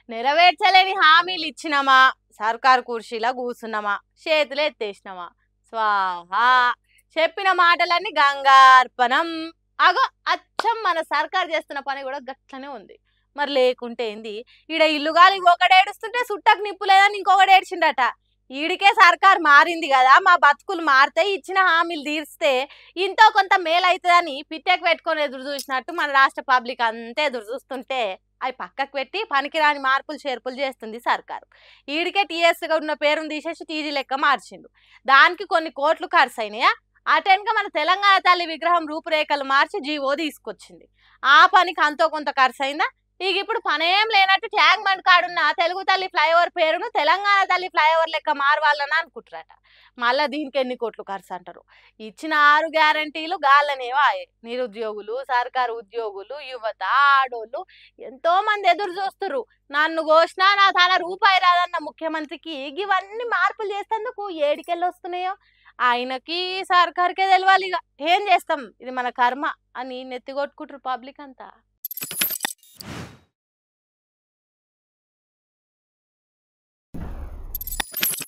నెరవేర్చలేని హామీలు ఇచ్చినమా, సర్కారు కుర్చీలో కూర్చున్నామా, చేతులు ఎత్తేసినామా, స్వాహా. చెప్పిన మాటలన్నీ గంగార్పణం. అగో అచ్చం మన సర్కారు చేస్తున్న పని కూడా గట్లనే ఉంది. మరి లేకుంటే ఏంది? ఈడ ఇల్లుగాలి ఒకడు ఏడుస్తుంటే సుట్టకు నిప్పు లేదని ఇంకొకడు ఏడ్చిండట. ఈడికే సర్కార్ మారింది కదా, మా బతుకులు మారితే ఇచ్చిన హామీలు తీర్స్తే ఇంతో కొంత మేలైతుందని పిట్టెకు పెట్టుకొని ఎదురు చూసినట్టు మన రాష్ట్ర పబ్లిక్ అంతే ఎదురు చూస్తుంటే అవి పక్కకు పెట్టి పనికిరాని మార్పులు చేర్పులు చేస్తుంది సర్కారు. ఈడికే టీఎస్గా ఉన్న పేరును తీసేసి టీజీ లెక్క మార్చిండు. దానికి కొన్ని కోట్లు ఖర్చు అయినాయా? అటెన్గా మన తెలంగాణ తల్లి విగ్రహం రూపురేఖలు మార్చి జీవో తీసుకొచ్చింది. ఆ పనికి అంతో కొంత ఖర్చు అయిందా? ఇక ఇప్పుడు పనేం లేనట్టు ట్యాంక్ బండ్ కాడున్న తెలుగు తల్లి ఫ్లైఓవర్ పేరును తెలంగాణ తల్లి ఫ్లైఓవర్ లెక్క మారవాలని అనుకుంటారట. మళ్ళీ దీనికి ఎన్ని కోట్లు ఖర్చు అంటారు. ఇచ్చిన 6 గ్యారంటీలు గాళ్ళనేవో నిరుద్యోగులు, సర్కారు ఉద్యోగులు, యువత, ఆడోళ్ళు ఎంతో మంది ఎదురు చూస్తున్నారు. నన్ను కోసినా నా తన రూపాయి రాదన్న ముఖ్యమంత్రికి ఇవన్నీ మార్పులు చేసేందుకు ఏడికెళ్ళి వస్తున్నాయో ఆయనకి సర్కార్కే తెలవాలి. ఇక ఏం చేస్తాం, ఇది మన కర్మ అని నెత్తికొట్టుకుంటారు పబ్లిక్ అంతా.